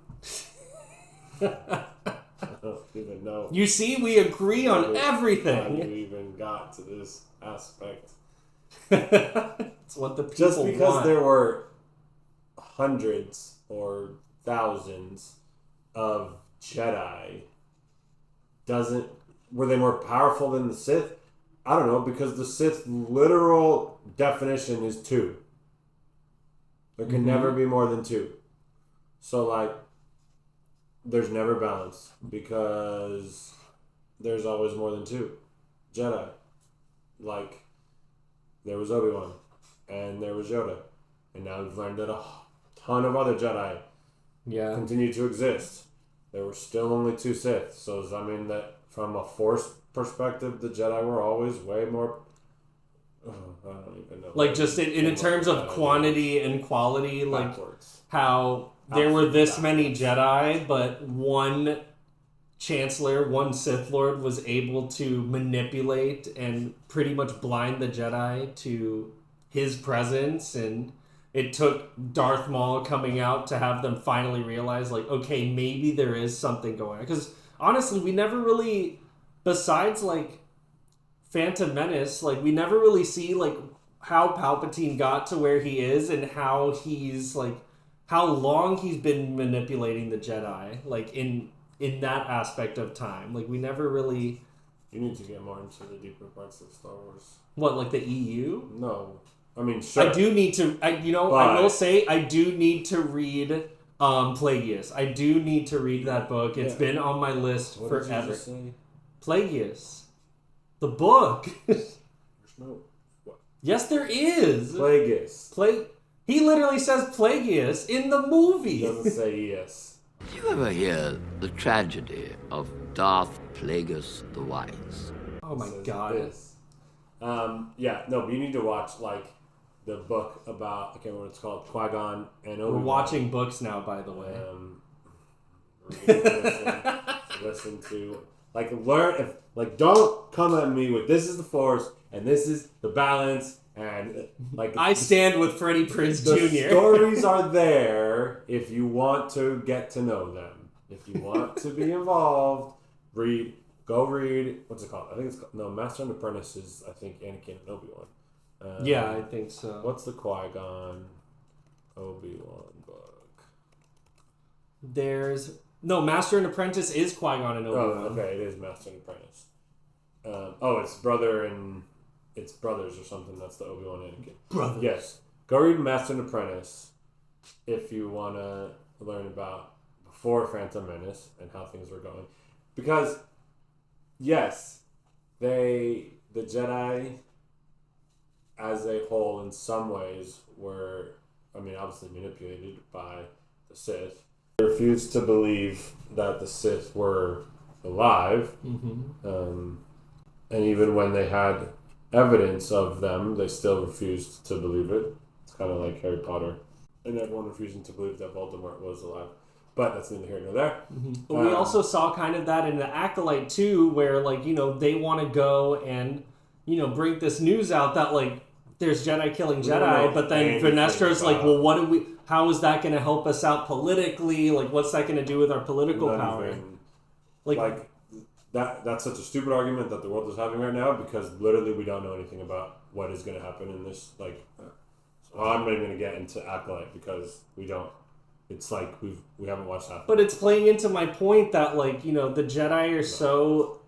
S1: don't even know.
S2: You see, we agree on everything.
S1: How we even got to this aspect.
S2: It's what the people
S1: Just because
S2: want.
S1: there were hundreds or thousands of Jedi doesn't... Were they more powerful than the Sith? I don't know, because the Sith literal definition is 2. There can never be more than 2. So, like, there's never balance because there's always more than 2 Jedi. Like, there was Obi-Wan and there was Yoda. And now we've learned that a ton of other Jedi continue to exist. There were still only 2 Sith. So does that mean that from a Force perspective, the Jedi were always way more... I don't even know.
S2: Like, just in terms of quantity and quality, like,
S1: backwards.
S2: how there were this many Jedi, but one Chancellor, one Sith Lord was able to manipulate and pretty much blind the Jedi to his presence, and it took Darth Maul coming out to have them finally realize, like, okay, maybe there is something going on. Because, honestly, we never really, besides, like, Phantom Menace, like, we never really see, like, how Palpatine got to where he is and how he's, like, how long he's been manipulating the Jedi, like, in that aspect of time. Like, we never really...
S1: You need to get more into the deeper parts of Star Wars.
S2: What, like the EU?
S1: No. I mean, sure.
S2: I do need to... I will say, I do need to read Plagueis. I do need to read that book. It's been on my list forever.
S1: Did you just say?
S2: Plagueis. The book.
S1: There's no... What?
S2: Yes, there is.
S1: Plagueis.
S2: He literally says Plagueis in the movie.
S1: He doesn't say yes.
S5: Did you ever hear the tragedy of Darth Plagueis the Wise?
S2: Oh my god.
S1: This. Yeah, no, but you need to watch, like, the book about, I can't remember what it's called, Qui-Gon and Obi-Wan.
S2: We're watching books now, by the way.
S1: Listen to Like, learn, don't come at me with this is the Force and this is the balance and, like...
S2: I stand with Freddie Prinze
S1: The
S2: Jr.
S1: stories are there if you want to get to know them. If you want to be involved, go read, what's it called? I think it's called, no, Master and Apprentice is, I think, Anakin and Obi-Wan.
S2: Yeah, I think so.
S1: What's the Qui-Gon Obi-Wan book?
S2: No, Master and Apprentice is Qui-Gon and Obi-Wan.
S1: Oh, okay, it is Master and Apprentice. It's brothers or something. That's the Obi-Wan Anakin.
S2: Brothers.
S1: Yes. Go read Master and Apprentice if you want to learn about before Phantom Menace and how things were going. Because, yes, the Jedi as a whole in some ways were, obviously manipulated by the Sith. They refused to believe that the Sith were alive.
S2: Mm-hmm.
S1: And even when they had evidence of them, they still refused to believe it. It's kind of like Harry Potter. And everyone refusing to believe that Voldemort was alive. But that's neither here nor there.
S2: Mm-hmm. But we also saw kind of that in the Acolyte too, where they want to go and bring this news out that there's Jedi killing Jedi, but then Vernestro's like, well, how is that going to help us out politically? Like, what's that going to do with our political power?
S1: That's such a stupid argument that the world is having right now because literally we don't know anything about what is going to happen in this. So I'm not even going to get into Acolyte because we don't. It's like we haven't watched that.
S2: But it's playing into my point that the Jedi are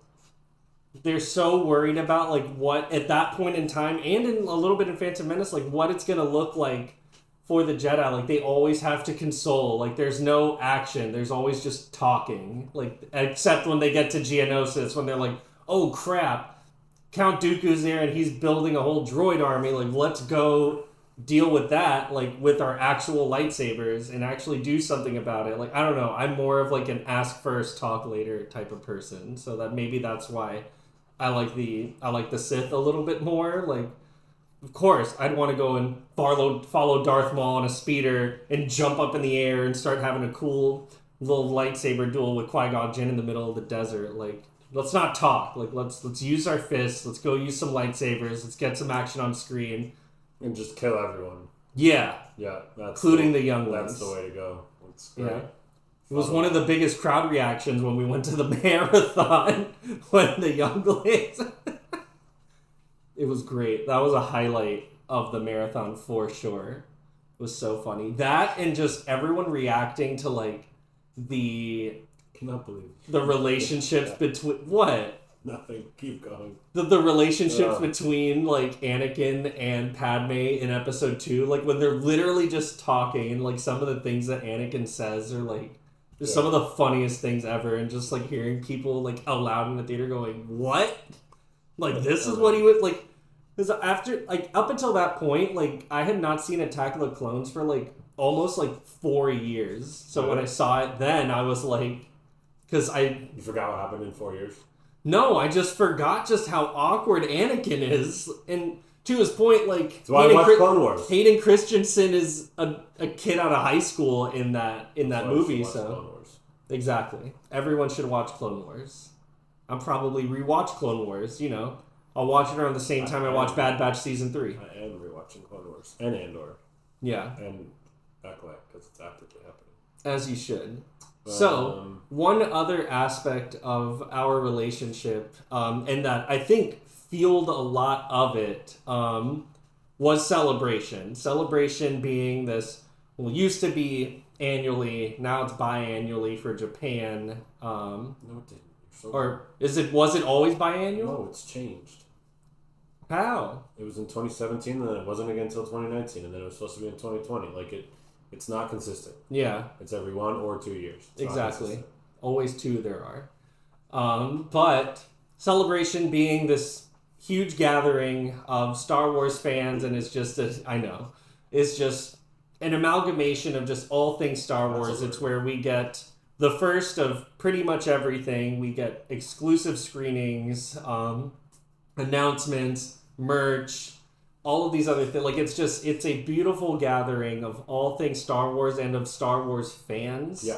S2: they're so worried about what at that point in time and in a little bit in Phantom Menace what it's gonna look like for the Jedi. They always have to console. There's no action. There's always just talking. Except when they get to Geonosis when they're like, oh crap, Count Dooku's there and he's building a whole droid army. Let's go deal with that with our actual lightsabers and actually do something about it. I don't know, I'm more of an ask first talk later type of person, so that maybe that's why I like the Sith a little bit more. Of course I'd want to go and follow Darth Maul on a speeder and jump up in the air and start having a cool little lightsaber duel with Qui-Gon Jinn in the middle of the desert. Let's not talk, let's use our fists, let's go use some lightsabers, let's get some action on screen.
S1: And just kill everyone.
S2: Yeah.
S1: Yeah.
S2: Including the younglings.
S1: That's the way to go. It's great.
S2: Yeah. It was one of the biggest crowd reactions when we went to the marathon when the younglings... It was great. That was a highlight of the marathon for sure. It was so funny. That and just everyone reacting to the...
S1: Cannot believe.
S2: The relationships between... What?
S1: Nothing. Keep going.
S2: The relationships between Anakin and Padme in episode 2, when they're literally just talking and some of the things that Anakin says are some of the funniest things ever, and just hearing people out loud in the theater going, what? This is what he would because after up until that point I had not seen Attack of the Clones for almost 4 years. So when I saw it then I was because
S1: You forgot what happened in 4 years?
S2: No, I just forgot just how awkward Anakin is. And to his point,
S1: that's why I watched Clone Wars.
S2: Hayden Christensen is a kid out of high school in that movie. So
S1: Clone Wars.
S2: Exactly. Everyone should watch Clone Wars. I'm probably rewatch Clone Wars, I'll watch it around the same time I watch Bad Batch Season 3.
S1: I am rewatching Clone Wars. And Andor.
S2: Yeah.
S1: And Acolyte, because it's actively happening.
S2: As you should. So, one other aspect of our relationship, and that I think fueled a lot of it, was Celebration. Celebration being this, used to be annually, now it's biannually for Japan.
S1: No, it didn't.
S2: Or was it always biannual?
S1: No, it's changed.
S2: How?
S1: It was in 2017, and then it wasn't again until 2019, and then it was supposed to be in 2020. It's not consistent.
S2: Yeah.
S1: It's every 1 or 2 years. It's
S2: exactly. Always 2 there are. But Celebration being this huge gathering of Star Wars fans, and it's just, it's just an amalgamation of just all things Star Wars.
S1: Absolutely.
S2: It's where we get the first of pretty much everything. We get exclusive screenings, announcements, merch, all of these other things. It's a beautiful gathering of all things Star Wars and of Star Wars fans.
S1: Yeah.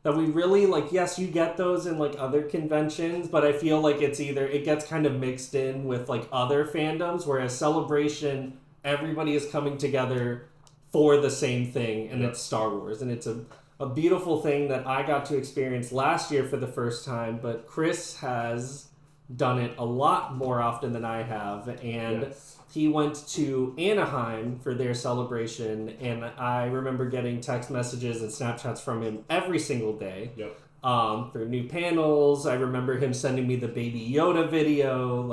S2: that we really like. Yes, you get those in like other conventions, but I feel like it gets kind of mixed in with like other fandoms, whereas Celebration, everybody is coming together for the same thing, and it's Star Wars, and it's a beautiful thing that I got to experience last year for the first time, but Chris has done it a lot more often than I have, and he went to Anaheim for their celebration, and I remember getting text messages and Snapchats from him every single day.
S1: Yep.
S2: For new panels. I remember him sending me the Baby Yoda video,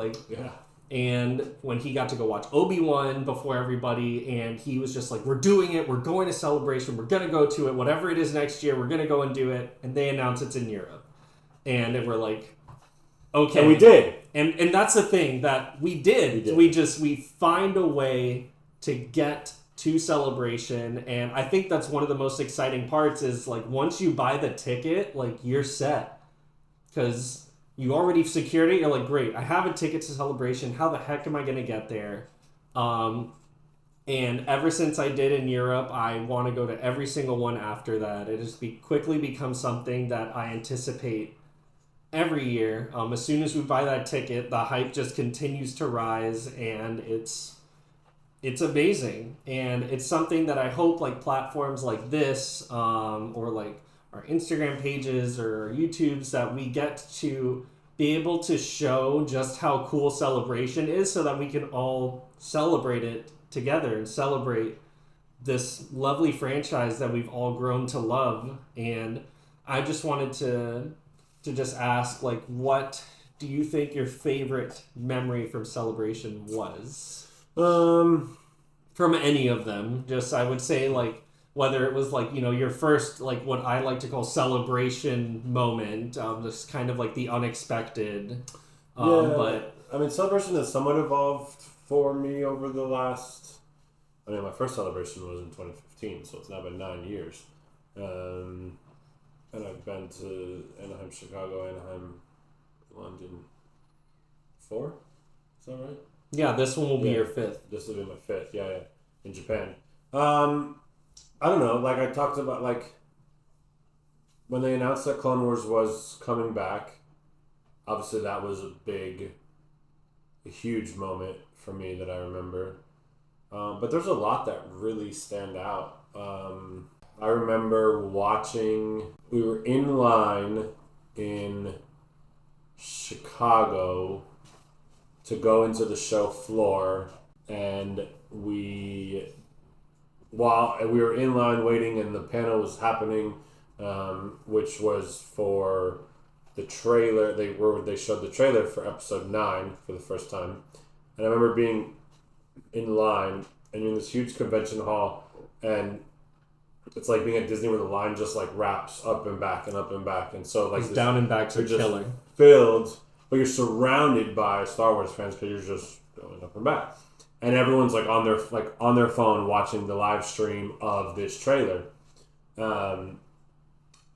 S2: and when he got to go watch Obi-Wan before everybody, and he was just like, we're doing it, we're going to Celebration, we're going to go to it, whatever it is next year, we're going to go and do it, and they announce it's in Europe. And we're like, okay.
S1: And we did.
S2: And that's the thing, that we did. We find a way to get to Celebration, and I think that's one of the most exciting parts is, like, once you buy the ticket, like, you're set. Because you already secured it. You're like, great, I have a ticket to Celebration. How the heck am I going to get there? And ever since I did in Europe, I want to go to every single one after that. It has quickly become something that I anticipate every year. As soon as we buy that ticket, the hype just continues to rise, and it's amazing. And it's something that I hope like platforms like this, or like our Instagram pages or our YouTubes, that we get to be able to show just how cool Celebration is, so that we can all celebrate it together and celebrate this lovely franchise that we've all grown to love. And I just wanted to just ask, like, what do you think your favorite memory from Celebration was? From any of them. Just, I would say, like, whether it was, like, you know, your first, like, what I like to call celebration moment, just kind of like the unexpected. But
S1: I mean, Celebration has somewhat evolved for me over the last... I mean, my first Celebration was in 2015, so it's now been 9 years. And I've been to Anaheim, Chicago, Anaheim, London 4? Is that right?
S2: Yeah, this one will be your fifth.
S1: This will be my fifth, yeah, in Japan. I don't know, like I talked about, like, when they announced that Clone Wars was coming back, obviously that was a huge moment for me that I remember. But there's a lot that really stand out. I remember we were in line in Chicago to go into the show floor, and while we were in line waiting and the panel was happening, which was for the trailer. They showed the trailer for episode 9 for the first time, and I remember being in line and you're in this huge convention hall, and it's like being at Disney where the line just like wraps up and back and up and back, and so like
S2: it's down and back to
S1: just filled, but you're surrounded by Star Wars fans because you're just going up and back, and everyone's like on their phone watching the live stream of this trailer,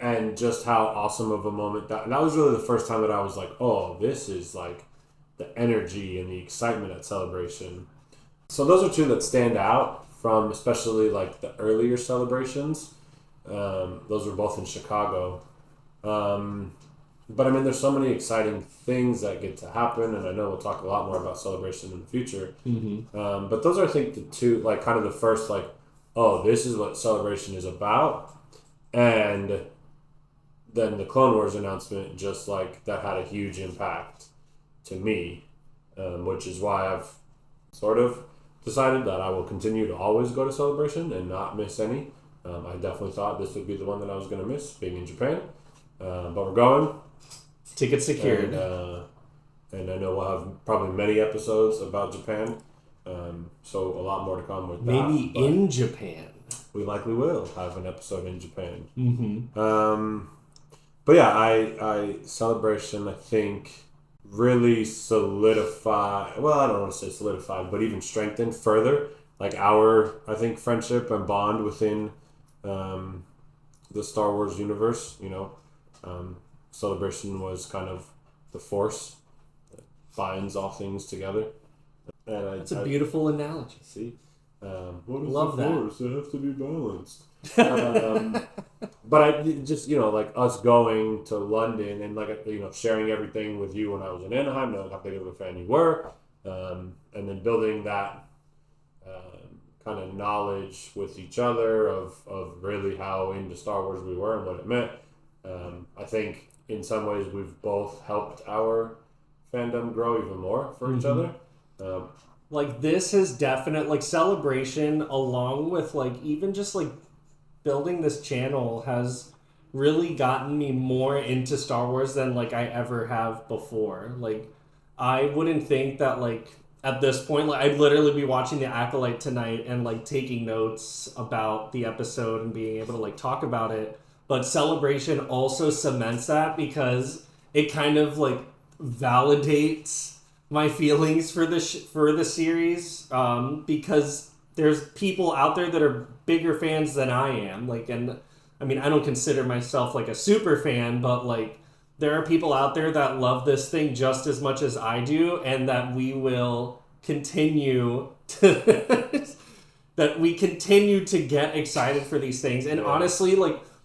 S1: and just how awesome of a moment that was really the first time that I was like, oh, this is like the energy and the excitement at Celebration. So those are two that stand out from especially like the earlier celebrations. Those were both in Chicago. But I mean, there's so many exciting things that get to happen, and I know we'll talk a lot more about Celebration in the future. Mm-hmm. But those are, I think, the two, like kind of the first, like, oh, this is what Celebration is about. And then the Clone Wars announcement, just like that had a huge impact to me, which is why I've sort of decided that I will continue to always go to Celebration and not miss any. I definitely thought this would be the one that I was going to miss, being in Japan. But we're going.
S2: Tickets secured.
S1: And I know we'll have probably many episodes about Japan. So a lot more to come with that.
S2: Maybe in Japan.
S1: We likely will have an episode in Japan.
S2: Mm-hmm.
S1: But yeah, I Celebration, I think, really solidified, well, I don't want to say solidified, but even strengthened further, like our, I think, friendship and bond within the Star Wars universe. You know, Celebration was kind of the force that binds all things together. And
S2: That's a beautiful analogy.
S1: See? What is
S2: Love
S1: the
S2: that.
S1: force? It has to be balanced. But I just, like us going to London and sharing everything with you when I was in Anaheim, knowing how big of a fan you were, and then building that kind of knowledge with each other of really how into Star Wars we were and what it meant. I think in some ways we've both helped our fandom grow even more for each other.
S2: This is definite, Celebration, along with, even just, building this channel has really gotten me more into Star Wars than, I ever have before. I wouldn't think that, at this point, I'd literally be watching The Acolyte tonight and, taking notes about the episode and being able to, talk about it. But Celebration also cements that because it kind of, validates my feelings for the series, because there's people out there that are bigger fans than I am. And I mean, I don't consider myself a super fan, but there are people out there that love this thing just as much as I do, and that we will continue to get excited for these things. And honestly,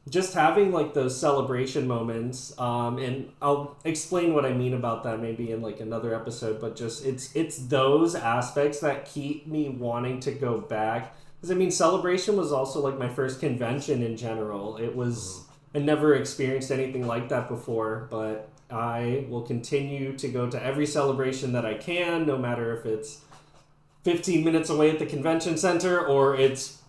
S2: just having those celebration moments, and I'll explain what I mean about that maybe in another episode, but just it's those aspects that keep me wanting to go back. Because I mean, Celebration was also my first convention in general. It was I never experienced anything like that before, but I will continue to go to every celebration that I can, no matter if it's 15 minutes away at the convention center or it's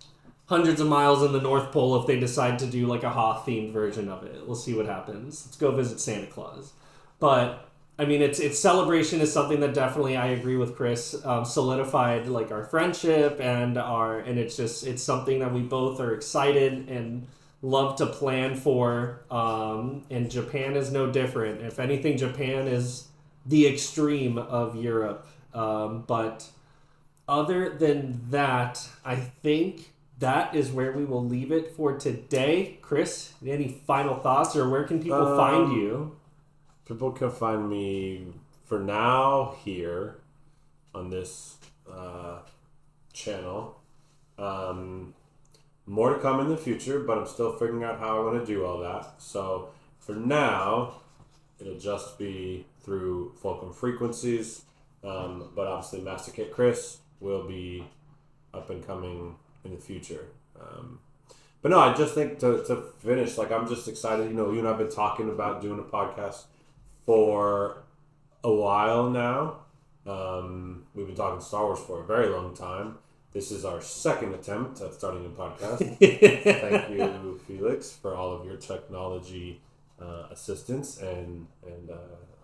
S2: hundreds of miles in the North Pole if they decide to do a Hoth-themed version of it. We'll see what happens. Let's go visit Santa Claus. But, I mean, it's Celebration is something that definitely, I agree with Chris, solidified our friendship and it's something that we both are excited and love to plan for. And Japan is no different. If anything, Japan is the extreme of Europe. But other than that, I think that is where we will leave it for today. Chris, any final thoughts, or where can people find you?
S1: People can find me for now here on this channel. More to come in the future, but I'm still figuring out how I want to do all that. So for now, it'll just be through Fulcrum Frequencies. But obviously MasterKitChris will be up and coming in the future. But no, I just think to finish, I'm just excited. You and I have been talking about doing a podcast for a while now. We've been talking Star Wars for a very long time. This is our second attempt at starting a podcast. Thank you, Felix, for all of your technology assistance and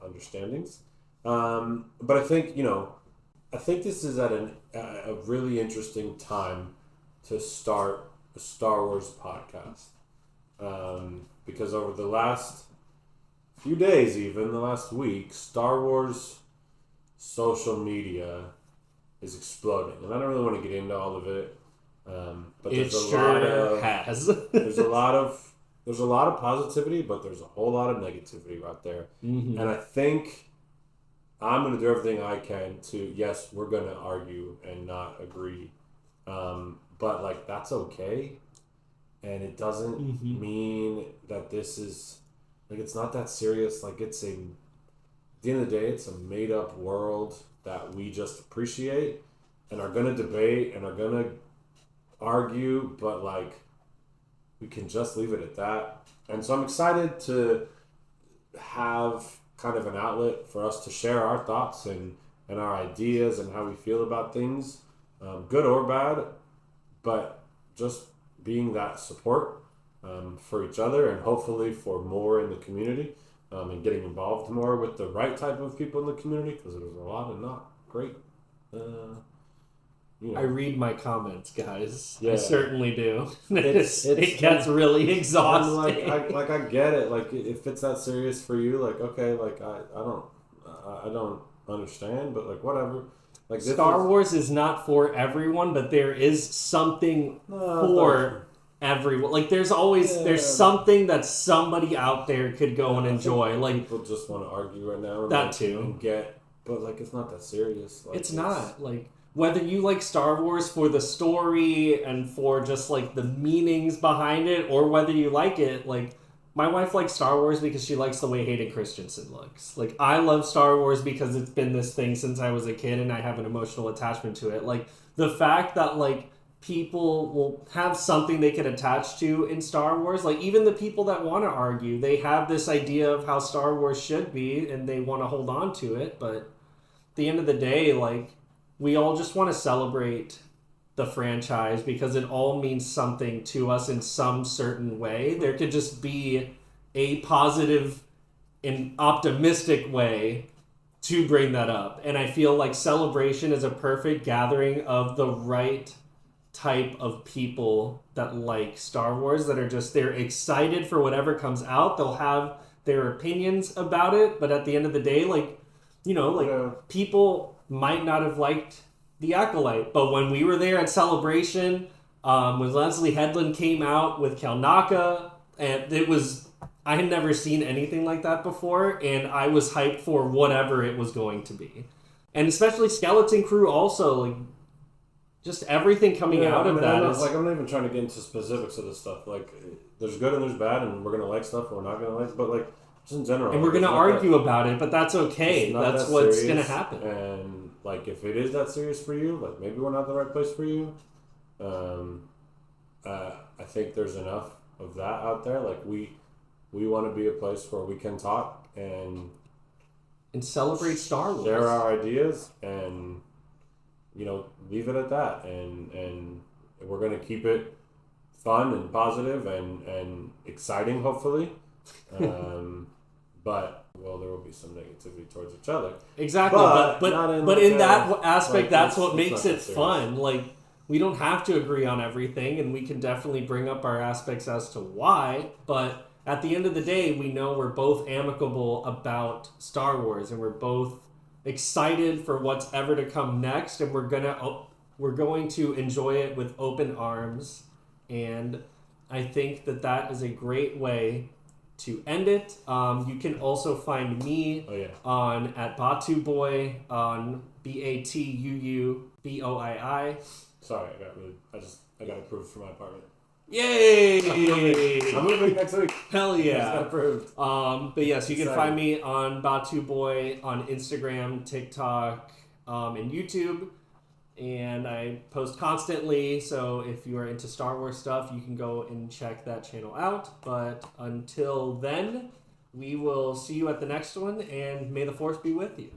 S1: understandings. But I think, I think this is at a really interesting time to start a Star Wars podcast. Because over the last few days, even the last week, Star Wars social media is exploding. And I don't really want to get into all of it. But
S2: it
S1: there's
S2: has.
S1: there's a lot of positivity, but there's a whole lot of negativity out there. Mm-hmm. And I think I'm going to do everything I can to, yes, we're going to argue and not agree. But that's okay. And it doesn't mean that this is, it's not that serious. At the end of the day, it's a made up world that we just appreciate and are going to debate and are going to argue, but we can just leave it at that. And so I'm excited to have kind of an outlet for us to share our thoughts and our ideas and how we feel about things, good or bad, but just being that support for each other and hopefully for more in the community, and getting involved more with the right type of people in the community, because there's a lot of not great.
S2: I read my comments, guys.
S1: Yeah.
S2: I certainly do. It gets really exhausting.
S1: I get it. If it's that serious for you, okay, I don't understand, but whatever.
S2: Star Wars is not for everyone, but there is something for everyone. There's always there's something that somebody out there could go and enjoy.
S1: People just want to argue right now.
S2: That too.
S1: But it's not that serious.
S2: It's not whether you like Star Wars for the story and for just like the meanings behind it, or whether you like it, like my wife likes Star Wars because she likes the way Hayden Christensen looks. Like I love Star Wars because it's been this thing since I was a kid and I have an emotional attachment to it. Like the fact that like people will have something they can attach to in Star Wars, like even the people that want to argue, they have this idea of how Star Wars should be and they want to hold on to it, but at the end of the day, like we all just want to celebrate the franchise because it all means something to us in some certain way. There could just be a positive and optimistic way to bring that up. And I feel like Celebration is a perfect gathering of the right type of people that like Star Wars, that are just, they're excited for whatever comes out. They'll have their opinions about it, but at the end of the day, like, you know, like people might not have liked The Acolyte, but when we were there at Celebration, when Leslie Headland came out with Kelnaka, and it was, I had never seen anything like that before, and I was hyped for whatever it was going to be. And especially Skeleton Crew also, like, just everything coming out of that is...
S1: I'm not even trying to get into specifics of this stuff. Like, there's good and there's bad, and we're going to like stuff and we're not going to like, but like, just in general.
S2: And we're going to argue about it, but that's okay. That's what's going to happen.
S1: And like, if it is that serious for you, like maybe we're not the right place for you. I think there's enough of that out there. Like we want to be a place where we can talk and
S2: celebrate Star Wars.
S1: Share our ideas and, you know, leave it at that. And we're going to keep it fun and positive and exciting, hopefully. But well, there will be some negativity towards each other.
S2: Exactly, but in that aspect, like, that's what makes it fun. Like, we don't have to agree on everything, and we can definitely bring up our aspects as to why. But at the end of the day, we know we're both amicable about Star Wars, and we're both excited for what's ever to come next, and we're going to enjoy it with open arms. And I think that is a great way to end it. You can also find me on at Batuuboii on BATUUBOII.
S1: Sorry, I got approved for my apartment.
S2: Yay!
S1: I'm moving next week.
S2: Hell yeah!
S1: Got approved.
S2: But yes, you can find me on Batuuboii on Instagram, TikTok, and YouTube. And I post constantly, so if you are into Star Wars stuff, you can go and check that channel out. But until then, we will see you at the next one, and may the Force be with you.